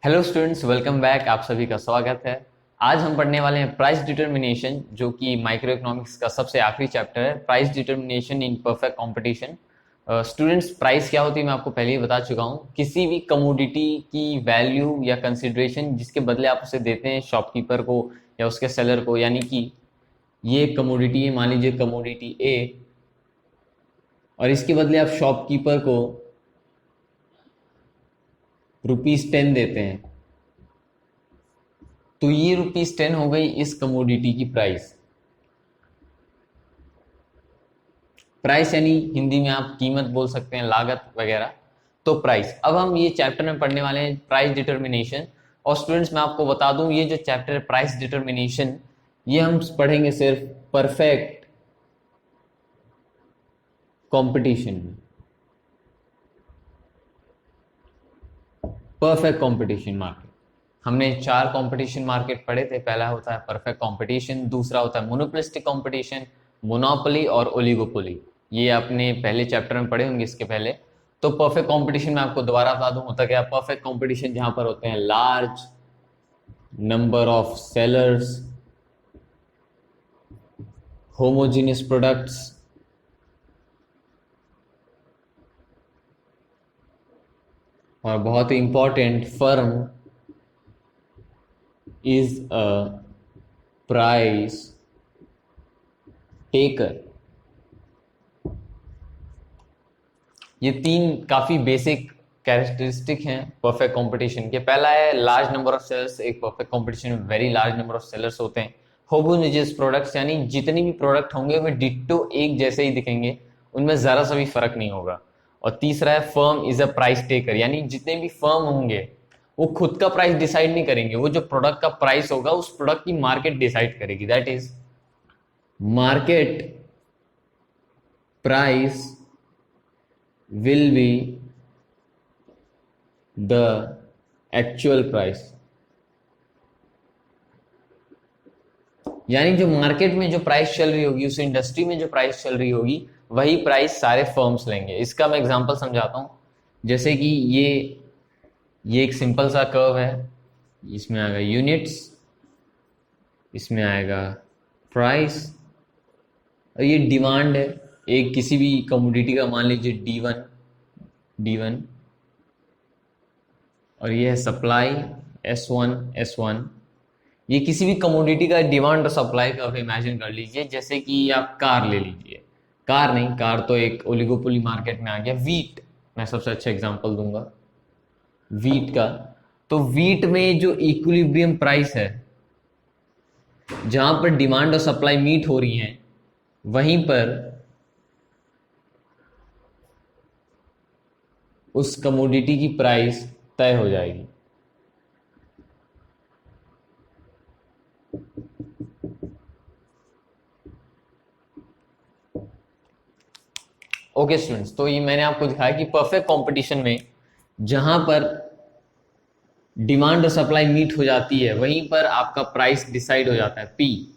Hello students, welcome back. आप सभी का स्वागत है। आज हम पढ़ने वाले हैं प्राइस डिटर्मिनेशन, जो कि माइक्रो इकोनॉमिक्स का सबसे आखिरी चैप्टर है। Price determination in perfect competition. Students, price क्या होती है मैं आपको पहले ही बता चुका हूँ। किसी भी कमोडिटी की वैल्यू या कंसिडरेशन जिसके बदले आप उसे देते हैं शॉपकीपर को या उसके सेलर को। यानी कि ये कमोडिटी है, मान लीजिए कमोडिटी ए, और इसके बदले आप शॉपकीपर को ₹10 देते हैं, तो ये ₹10 हो गई इस कमोडिटी की प्राइस। प्राइस यानी हिंदी में आप कीमत बोल सकते हैं, लागत वगैरह। तो प्राइस, अब हम ये चैप्टर में पढ़ने वाले हैं प्राइस डिटर्मिनेशन। और स्टूडेंट्स, मैं आपको बता दूं, ये जो चैप्टर है प्राइस डिटर्मिनेशन, ये हम पढ़ेंगे सिर्फ परफेक्ट कंपटीशन में। परफेक्ट कंपटीशन मार्केट, हमने 4 कंपटीशन मार्केट पढ़े थे। पहला होता है परफेक्ट कंपटीशन, दूसरा होता है मोनोपोलिस्टिक कंपटीशन, मोनोपोली और ओलिगोपोली। ये आपने पहले चैप्टर में पढ़े होंगे इसके पहले। तो परफेक्ट कंपटीशन में आपको दोबारा बता दूं, होता क्या है। परफेक्ट कंपटीशन जहां पर होते हैं large number of sellers, homogeneous products, और बहुत ही important, firm is a price taker. ये 3 काफी बेसिक कैरेक्टरिस्टिक हैं परफेक्ट कंपटीशन के। पहला है लार्ज नंबर ऑफ सेलर्स। एक परफेक्ट कंपटीशन में very large number of sellers होते हैं। होमोजेनियस प्रोडक्ट्स, यानी जितने भी प्रोडक्ट होंगे वे डिट्टो एक जैसे ही दिखेंगे, उनमें जरा सा भी फर्क नहीं होगा। और तीसरा है firm is a price taker, यानी जितने भी फर्म होंगे वो खुद का प्राइस डिसाइड नहीं करेंगे। वो जो प्रोडक्ट का प्राइस होगा उस प्रोडक्ट की मार्केट डिसाइड करेगी। That is market price will be the actual price। यानी जो मार्केट में जो प्राइस चल रही होगी, उस इंडस्ट्री में जो प्राइस चल रही होगी, वही प्राइस सारे फर्म्स लेंगे। इसका मैं एग्जांपल समझाता हूं। जैसे कि ये एक सिंपल सा कर्व है। इसमें आएगा यूनिट्स, इसमें आएगा प्राइस, और ये डिमांड है एक किसी भी कमोडिटी का, मान लीजिए D1, और ये है सप्लाई S1। ये किसी भी कमोडिटी का डिमांड और सप्लाई का इमेजिन कर लीजिए। जैसे कि आप कार ले लीजिए, कार नहीं, कार तो एक ओलिगोपोली मार्केट में आ गया। वीट मैं सबसे अच्छा एग्जांपल दूंगा वीट का। तो वीट में जो इक्विलिब्रियम प्राइस है, जहां पर डिमांड और सप्लाई मीट हो रही हैं, वहीं पर उस कमोडिटी की प्राइस तय हो जाएगी। ओके स्टूडेंट्स, तो ये मैंने आपको दिखाया कि परफेक्ट कंपटीशन में जहां पर डिमांड और सप्लाई मीट हो जाती है, वहीं पर आपका प्राइस डिसाइड हो जाता है, पी।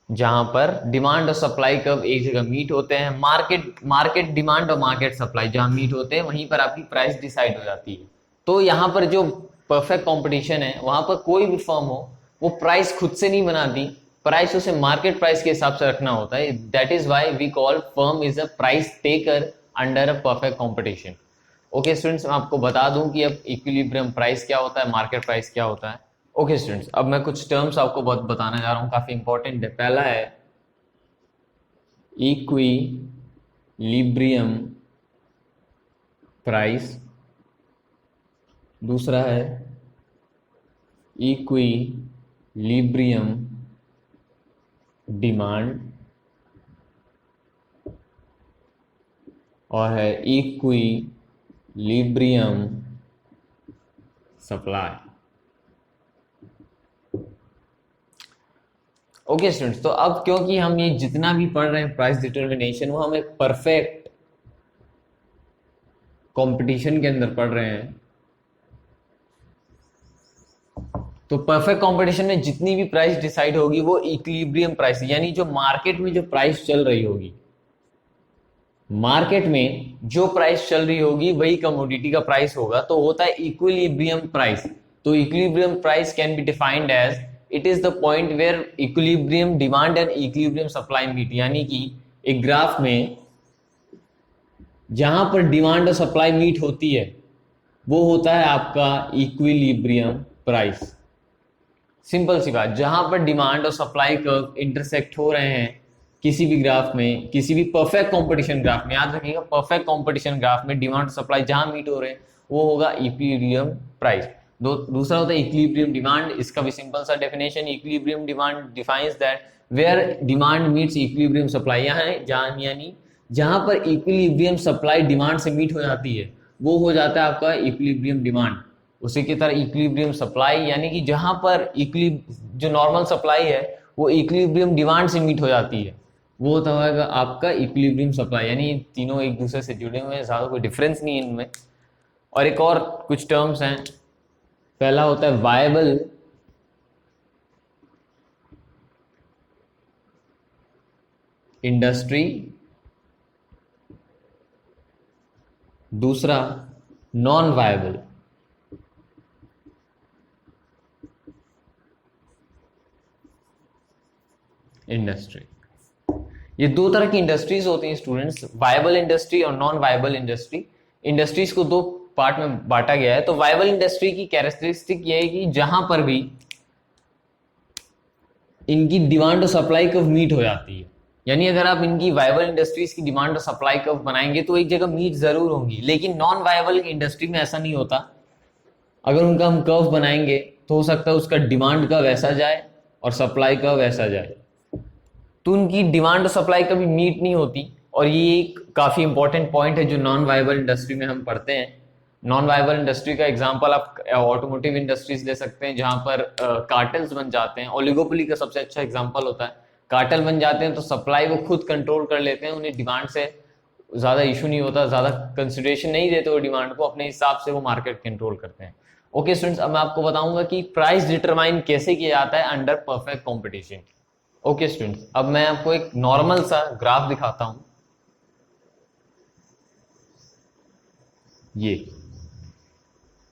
जहां पर डिमांड और सप्लाई कब एक जगह मीट होते हैं, मार्केट डिमांड और मार्केट सप्लाई जहां मीट होते हैं, वहीं पर आपकी प्राइस डिसाइड हो जाती है। तो यहां पर जो परफेक्ट कंपटीशन है, वहां पर कोई भी फर्म हो, वो प्राइस खुद से नहीं बनाती। प्राइस उसे मार्केट प्राइस के हिसाब से रखना होता है। That is why we call firm is a price taker under a perfect competition. Okay students, मैं आपको बता दूं कि अब इक्विलिब्रियम प्राइस क्या होता है, मार्केट प्राइस क्या होता है। ओके स्टूडेंट्स, अब मैं कुछ टर्म्स आपको बहुत बताने जा रहा हूँ, काफी इंपॉर्टेंट है। पहला है इक्विलिब्रियम प्राइस, दूसरा है इक्विलिब्रियम डिमांड, और है इक्विलिब्रियम सप्लाई। ओके स्टूडेंट्स, तो अब क्योंकि हम ये जितना भी पढ़ रहे हैं प्राइस डिटर्मिनेशन, वो हम एक परफेक्ट कंपटीशन के अंदर पढ़ रहे हैं। तो परफेक्ट कंपटीशन में जितनी भी प्राइस डिसाइड होगी वो इक्विलिब्रियम प्राइस, यानी जो मार्केट में जो प्राइस चल रही होगी, मार्केट में जो प्राइस चल रही होगी वही कमोडिटी का प्राइस होगा, तो होता है इक्विलिब्रियम प्राइस। तो equilibrium price can be defined as it is the point where equilibrium demand and equilibrium supply meet, यानी कि एक ग्राफ में जहां पर डिमांड और सप्लाई मीट होती है वो होता है आपका इक्विलिब्रियम प्राइस। सिंपल सी बात, जहां पर डिमांड और सप्लाई कर्व इंटरसेक्ट हो रहे हैं किसी भी ग्राफ में, किसी भी परफेक्ट कंपटीशन ग्राफ में, याद रखिएगा परफेक्ट कंपटीशन ग्राफ में डिमांड सप्लाई जहां मीट हो रहे हैं वो होगा इक्विलिब्रियम प्राइस। दूसरा होता है इक्विलिब्रियम डिमांड। इसका भी सिंपल सा definition, equilibrium demand defines that where demand meets equilibrium supply, यहाँ है जहां, यानी जहां पर इक्विलिब्रियम सप्लाई डिमांड से मीट हो जाती है वो हो जाता है आपका इक्विलिब्रियम डिमांड। उसी की तरह इक्विलिब्रियम सप्लाई, यानी कि जहां पर जो नॉर्मल सप्लाई है वो इक्विलिब्रियम डिमांड से मीट हो जाती है वो होता है आपका इक्विलिब्रियम सप्लाई। यानी तीनों एक दूसरे से जुड़े हुए हैं, ज्यादा कोई डिफरेंस नहीं है इनमें। और एक और कुछ टर्म्स हैं, पहला होता है वायबल इंडस्ट्री, दूसरा नॉन वायबल इंडस्ट्री। ये दो तरह की इंडस्ट्रीज होती हैं स्टूडेंट्स, वायबल इंडस्ट्री और नॉन वायबल इंडस्ट्री। इंडस्ट्रीज को दो पार्ट में बांटा गया है। तो वायबल इंडस्ट्री की कैरेक्टरिस्टिक ये है कि जहां पर भी इनकी डिमांड और सप्लाई कर्व मीट हो जाती है, यानी अगर आप इनकी वायबल इंडस्ट्रीज की डिमांड और सप्लाई कर्व बनाएंगे तो एक जगह मीट जरूर होंगी। लेकिन नॉन वायबल इंडस्ट्री में ऐसा नहीं होता। अगर उनका हम कर्व बनाएंगे तो हो सकता है उसका डिमांड का वैसा जाए और सप्लाई का वैसा जाए, तो उनकी डिमांड और सप्लाई कभी मीट नहीं होती। और ये एक काफी इंपॉर्टेंट पॉइंट है जो नॉन वायबल इंडस्ट्री में हम पढ़ते हैं। नॉन वायबल इंडस्ट्री का एग्जांपल आप ऑटोमोटिव इंडस्ट्रीज ले सकते हैं जहां पर कार्टेल्स बन जाते हैं। ओलिगोपोली का सबसे अच्छा एग्जांपल होता है। कार्टेल बन जाते हैं तो सप्लाई वो खुद कंट्रोल कर लेते हैं, उन्हें डिमांड से ज्यादा इशू नहीं होता, ज्यादा कंसिडरेशन नहीं देते वो डिमांड को, अपने हिसाब से वो मार्केट कंट्रोल करते हैं। ओके स्टूडेंट्स, अब मैं आपको बताऊंगा कि प्राइस डिटरमाइन कैसे किया जाता है under perfect competition. Okay students, अब मैं आपको एक नॉर्मल सा ग्राफ दिखाता हूं।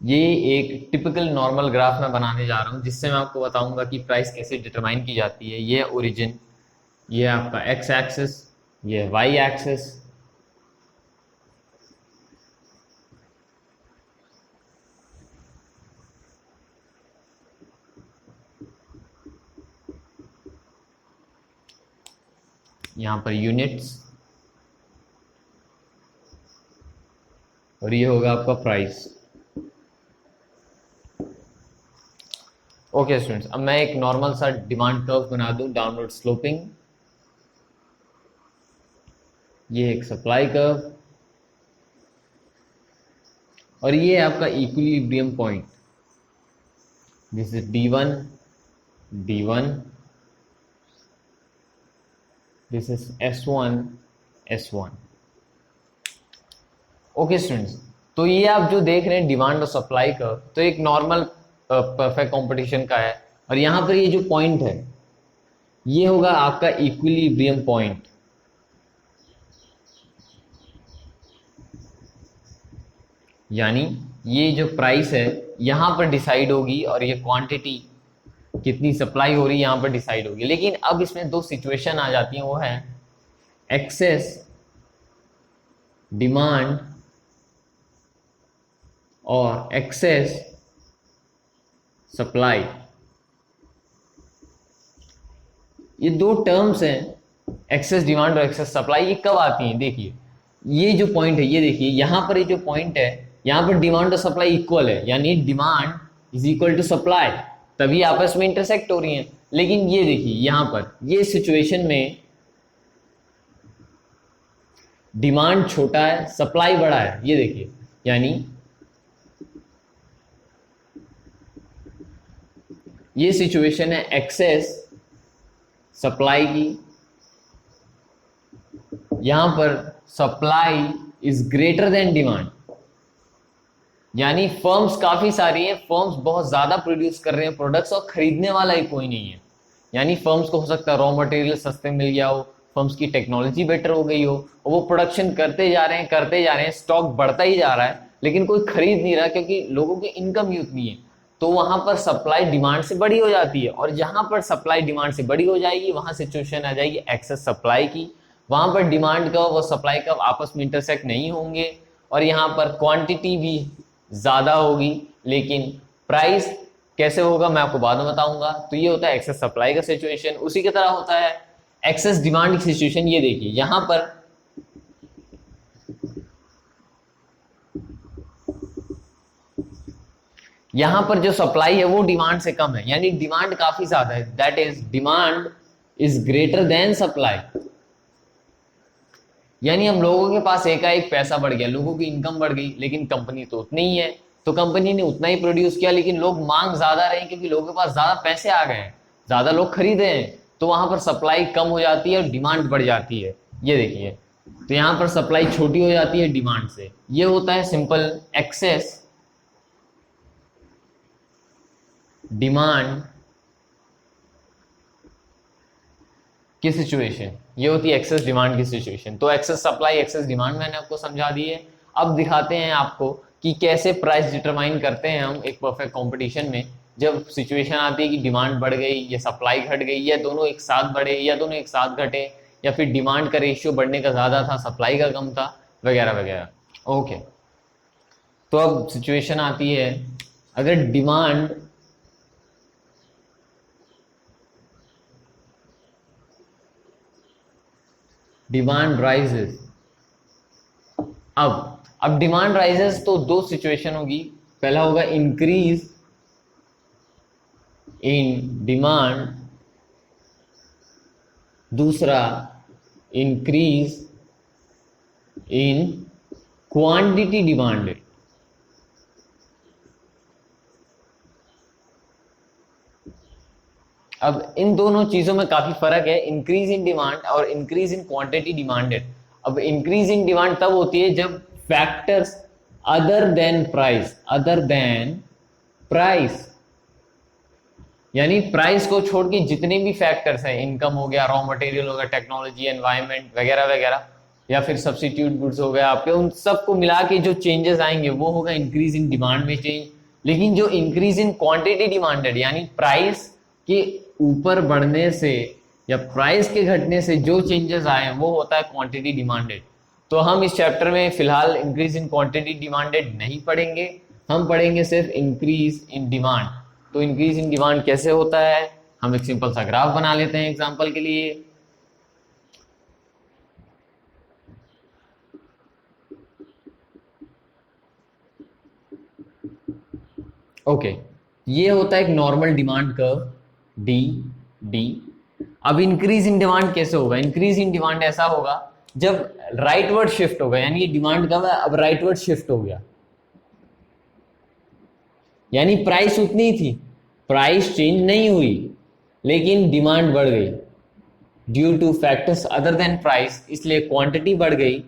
ये एक टिपिकल नॉर्मल ग्राफ मैं बनाने जा रहा हूं जिससे मैं आपको बताऊंगा कि प्राइस कैसे डिटरमाइन की जाती है। ये ओरिजिन, ये आपका एक्स एक्सिस, ये वाई एक्सिस। यहां पर यूनिट्स, और ये होगा आपका प्राइस। ओके स्टूडेंट्स, अब मैं एक नॉर्मल सा डिमांड कर्व बना दूं, डाउनवर्ड स्लोपिंग। ये एक सप्लाई कर्व और ये आपका equilibrium point. This is D1, D1, this is S1, S1। Okay students, तो ये आप जो देख रहे हैं डिमांड और सप्लाई कर्व, तो एक नॉर्मल परफेक्ट कंपटीशन का है। और यहां पर ये जो पॉइंट है ये होगा आपका इक्विलिब्रियम पॉइंट। यानी ये जो प्राइस है यहां पर डिसाइड होगी और ये क्वांटिटी कितनी सप्लाई हो रही है यहां पर डिसाइड होगी। लेकिन अब इसमें दो सिचुएशन आ जाती हैं, वो है एक्सेस डिमांड और एक्सेस सप्लाई। ये दो टर्म्स हैं, एक्सेस डिमांड और एक्सेस सप्लाई। ये कब आती हैं? देखिए ये जो पॉइंट है, ये देखिए यहां पर ये जो पॉइंट है यहां पर डिमांड और सप्लाई इक्वल है, यानी demand is equal to supply, तभी आपस में इंटरसेक्ट हो रही हैं। लेकिन ये देखिए यहां पर ये सिचुएशन में डिमांड छोटा है, सप्लाई बड़ा है, ये देखिए। यानी ये सिचुएशन है एक्सेस सप्लाई की, यहां पर supply is greater than demand, यानी फर्म्स काफी सारी हैं, फर्म्स बहुत ज्यादा प्रोड्यूस कर रहे हैं प्रोडक्ट्स और खरीदने वाला ही कोई नहीं है। यानी फर्म्स को हो सकता है रॉ मटेरियल सस्ते मिल गया हो, फर्म्स की टेक्नोलॉजी बेटर हो गई हो, और वो प्रोडक्शन करते जा रहे हैं, स्टॉक बढ़ता ही जा रहा है, लेकिन कोई खरीद नहीं रहा क्योंकि लोगों की इनकम ही उतनी है। तो वहां पर सप्लाई डिमांड से बड़ी हो जाती है, और जहां पर सप्लाई डिमांड से बड़ी हो जाएगी वहां सिचुएशन आ जाएगी एक्सेस सप्लाई की। वहां पर डिमांड कर्व और सप्लाई कर्व आपस में इंटरसेक्ट नहीं होंगे, और यहाँ पर क्वांटिटी भी ज्यादा होगी, लेकिन प्राइस कैसे होगा मैं आपको बाद में बताऊंगा। तो ये होता है एक्सेस सप्लाई का सिचुएशन। उसी की तरह होता है एक्सेस डिमांड की सिचुएशन। ये देखिए यहां पर जो सप्लाई है वो डिमांड से कम है, यानी डिमांड काफी ज्यादा है, that is demand is greater than supply. यानी हम लोगों के पास एकाएक पैसा बढ़ गया, लोगों की इनकम बढ़ गई, लेकिन कंपनी तो उतनी ही है, तो कंपनी ने उतना ही प्रोड्यूस किया, लेकिन लोग मांग ज्यादा रहे क्योंकि लोगों के पास ज्यादा पैसे आ गए हैं, ज्यादा लोग खरीदे हैं, तो वहां पर सप्लाई कम हो जाती है और डिमांड बढ़ जाती है। ये देखिए, तो यहां पर सप्लाई छोटी हो जाती है डिमांड से। ये होता है सिंपल एक्सेस डिमांड की सिचुएशन, ये होती है एक्सेस डिमांड की सिचुएशन। तो एक्सेस सप्लाई एक्सेस डिमांड मैंने आपको समझा दी है। अब दिखाते हैं आपको कि कैसे प्राइस डिटरमाइन करते हैं हम एक परफेक्ट कंपटीशन में, जब सिचुएशन आती है कि डिमांड बढ़ गई या सप्लाई घट गई, या दोनों एक साथ बढ़े या दोनों एक साथ घटे, या फिर डिमांड का रेशियो बढ़ने का ज्यादा था सप्लाई का कम था, वगैरह वगैरह। ओके, तो अब सिचुएशन आती है अगर डिमांड राइजेस। अब डिमांड राइजेस तो दो सिचुएशन होगी, पहला होगा इंक्रीज इन डिमांड, दूसरा इंक्रीज इन क्वांटिटी डिमांडेड। अब इन दोनों चीजों में काफी फर्क है, इंक्रीज इन डिमांड और इंक्रीज इन क्वांटिटी डिमांडेड। अब इंक्रीज इन डिमांड तब होती है जब फैक्टर्स अदर देन प्राइस, यानी प्राइस को छोड़ के जितने भी फैक्टर्स हैं, इनकम हो गया, रॉ मटेरियल हो गया, टेक्नोलॉजी, एनवायरमेंट वगैरह वगैरह, या फिर सब्सिट्यूट गुड्स हो गया आपके, उन सबको मिला के जो चेंजेस आएंगे वो होगा इंक्रीज इन डिमांड में चेंज। लेकिन जो इंक्रीज इन क्वांटिटी डिमांडेड, यानी प्राइस के ऊपर बढ़ने से या प्राइस के घटने से जो चेंजेस आए वो होता है क्वांटिटी डिमांडेड। तो हम इस चैप्टर में फिलहाल इंक्रीज इन क्वांटिटी डिमांडेड नहीं पढ़ेंगे, हम पढ़ेंगे सिर्फ इंक्रीज इन डिमांड। तो इंक्रीज इन डिमांड कैसे होता है, हम एक सिंपल सा ग्राफ बना लेते हैं एग्जांपल के लिए। ओके, ये होता है एक नॉर्मल डिमांड कर्व डी। अब इंक्रीज इन डिमांड कैसे होगा, इंक्रीज इन डिमांड ऐसा होगा जब राइटवर्ड शिफ्ट होगा, यानी ये डिमांड कर्व है, अब राइटवर्ड शिफ्ट हो गया, यानी प्राइस उतनी ही थी, प्राइस चेंज नहीं हुई, लेकिन डिमांड बढ़ गई due two factors other than price, इसलिए क्वांटिटी बढ़ गई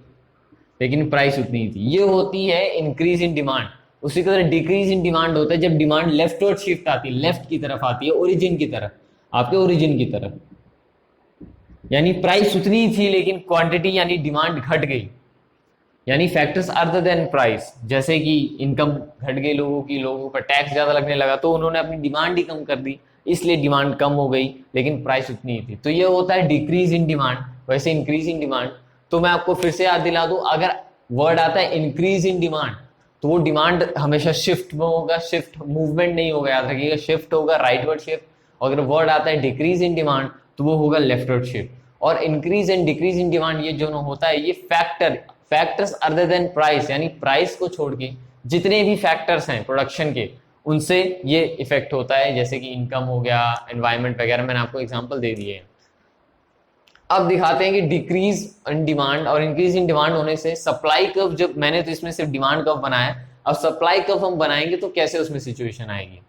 लेकिन प्राइस उतनी ही थी। ये होती है इंक्रीज इन डिमांड। उसी तरह डिक्रीज इन डिमांड होता है जब डिमांड लेफ्टवर्ड शिफ्ट आती है, लेफ्ट की तरफ आती है, ओरिजिन की तरफ, आपके ओरिजिन की तरफ, यानी प्राइस उतनी ही थी लेकिन क्वांटिटी यानी डिमांड घट गई, यानी फैक्टर्स अदर देन प्राइस, जैसे कि इनकम घट गई लोगों की, लोगों पर टैक्स ज्यादा लगने लगा तो उन्होंने अपनी डिमांड ही कम कर दी, इसलिए डिमांड कम हो गई लेकिन प्राइस उतनी ही थी। तो ये होता है डिक्रीज इन डिमांड। वैसे इंक्रीज इन डिमांड, तो मैं आपको फिर से याद दिला दूं, अगर वर्ड आता है इंक्रीज इन डिमांड तो वो डिमांड हमेशा शिफ्ट में होगा, शिफ्ट मूवमेंट नहीं होगा, याद रखिएगा, शिफ्ट होगा राइटवर्ड शिफ्ट। अगर वर्ड आता है डिक्रीज इन डिमांड तो वो होगा लेफ्टवर्ड शिफ्ट। और increase and decrease in demand ये जो होता है, ये फैक्टर्स अदर देन प्राइस, यानी प्राइस को छोड़ के जितने भी फैक्टर्स हैं प्रोडक्शन के, उनसे ये इफेक्ट होता है, जैसे कि इनकम हो गया, एनवायरमेंट वगैरह, मैंने आपको एग्जांपल दे दिए हैं। अब दिखाते हैं कि डिक्रीज इन डिमांड और इंक्रीज इन डिमांड होने से सप्लाई कर्व, जब मैंने तो इसमें सिर्फ डिमांड कर्व बनाया, अब सप्लाई कर्व हम बनाएंगे तो कैसे उसमें सिचुएशन आएगी।